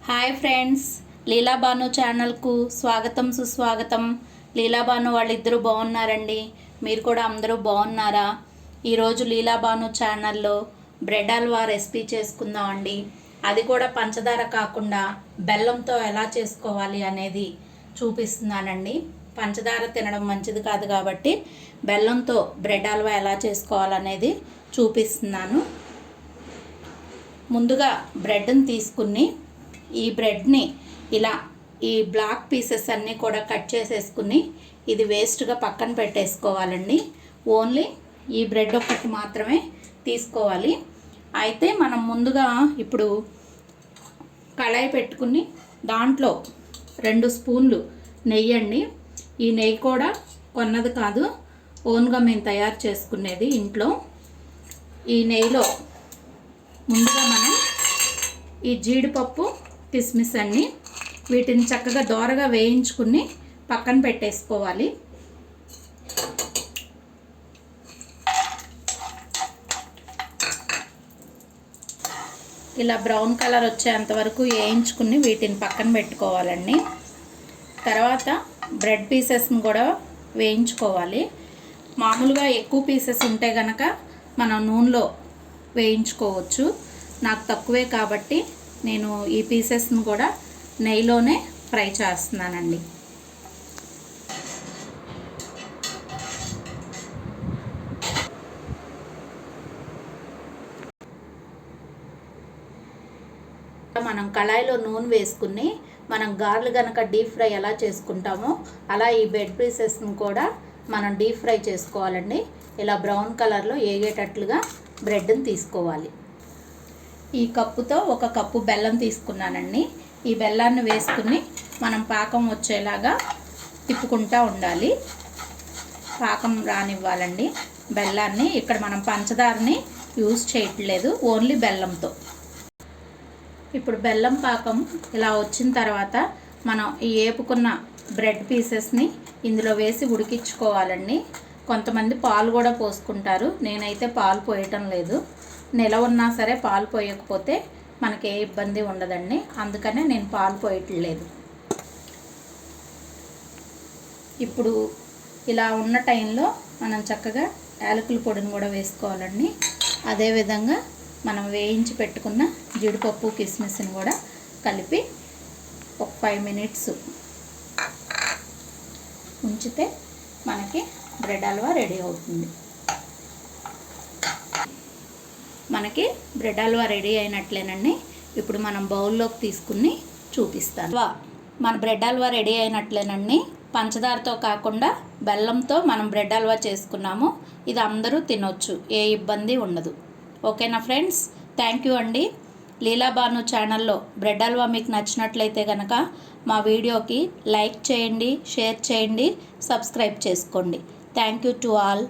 Hi friends, లీలాబాను ఛానల్కు స్వాగతం సుస్వాగతం. లీలాబాను వాళ్ళిద్దరూ బాగున్నారండి. మీరు కూడా అందరూ బాగున్నారా? ఈరోజు లీలాబాను ఛానల్లో బ్రెడ్ హల్వా రెసిపీ చేసుకుందామండి. అది కూడా పంచదార కాకుండా బెల్లంతో ఎలా చేసుకోవాలి అనేది చూపిస్తున్నానండి. పంచదార తినడం మంచిది కాదు కాబట్టి బెల్లంతో బ్రెడ్ హల్వా ఎలా చేసుకోవాలనేది చూపిస్తున్నాను. ముందుగా బ్రెడ్ని తీసుకుని ఈ బ్రెడ్ని ఇలా ఈ బ్లాక్ పీసెస్ అన్నీ కూడా కట్ చేసేసుకుని ఇది వేస్ట్గా పక్కన పెట్టేసుకోవాలండి. ఓన్లీ ఈ బ్రెడ్ ఒకటి మాత్రమే తీసుకోవాలి. అయితే మనం ముందుగా ఇప్పుడు కళాయి పెట్టుకుని దాంట్లో 2 స్పూన్లు నెయ్యి అండి. ఈ నెయ్యి కూడా కొన్నది కాదు, ఓన్గా మేము తయారు చేసుకునేది ఇంట్లో. ఈ నెయ్యిలో ముందుగా మనం ఈ జీడిపప్పు కిస్మిస్ అన్ని వీటిని చక్కగా దోరగా వేయించుకుని పక్కన పెట్టేసుకోవాలి. ఇలా బ్రౌన్ కలర్ వచ్చేంత వరకు వేయించుకుని వీటిని పక్కన పెట్టుకోవాలండి. తర్వాత బ్రెడ్ పీసెస్ని కూడా వేయించుకోవాలి. మామూలుగా ఎక్కువ పీసెస్ ఉంటే కనుక మనం నూనెలో వేయించుకోవచ్చు. నాకు తక్కువే కాబట్టి నేను ఈ పీసెస్ని కూడా నెయ్యిలోనే ఫ్రై చేస్తున్నానండి. మనం కళాయిలో నూనె వేసుకుని మనం గారెలు కనుక డీప్ ఫ్రై ఎలా చేసుకుంటామో అలా ఈ బ్రెడ్ పీసెస్ని కూడా మనం డీప్ ఫ్రై చేసుకోవాలండి. ఇలా బ్రౌన్ కలర్లో ఏగేటట్లుగా బ్రెడ్ని తీసుకోవాలి. ఈ కప్పుతో 1 కప్పు బెల్లం తీసుకున్నానండి. ఈ బెల్లాన్ని వేసుకుని మనం పాకం వచ్చేలాగా తిప్పుకుంటూ ఉండాలి. పాకం రానివ్వాలండి బెల్లాన్ని. ఇక్కడ మనం పంచదారని యూజ్ చేయట్లేదు, ఓన్లీ బెల్లంతో. ఇప్పుడు బెల్లం పాకం ఇలా వచ్చిన తర్వాత మనం ఈ ఏపుకున్న బ్రెడ్ పీసెస్ని ఇందులో వేసి ఉడికించుకోవాలండి. కొంతమంది పాలు కూడా పోసుకుంటారు, నేనైతే పాలు పోయటం లేదు. నిలవ ఉన్నా సరే పాలు పోయకపోతే మనకి ఏ ఇబ్బంది ఉండదండి, అందుకనే నేను పాలు పోయట్లేదు. ఇప్పుడు ఇలా ఉన్న టైంలో మనం చక్కగా యాలకుల పొడిని కూడా వేసుకోవాలండి. అదేవిధంగా మనం వేయించి పెట్టుకున్న జీడిపప్పు కిస్మిస్ని కూడా కలిపి ఒక 5 మినిట్స్ ఉంచితే మనకి బ్రెడ్ హల్వా రెడీ అవుతుంది. మనకి బ్రెడ్ హల్వా రెడీ అయినట్లేనండి. ఇప్పుడు మనం బౌల్లోకి తీసుకుని చూపిస్తాను. మన బ్రెడ్ హల్వా రెడీ అయినట్లేనండి. పంచదారతో కాకుండా బెల్లంతో మనం బ్రెడ్ హల్వా చేసుకున్నాము. ఇది అందరూ తినొచ్చు, ఏ ఇబ్బంది ఉండదు. ఓకేనా ఫ్రెండ్స్, థ్యాంక్ యూ అండి. లీలాబాను ఛానల్లో బ్రెడ్ హల్వా మీకు నచ్చినట్లయితే కనుక మా వీడియోకి లైక్ చేయండి, షేర్ చేయండి, సబ్స్క్రైబ్ చేసుకోండి. Thank you to all.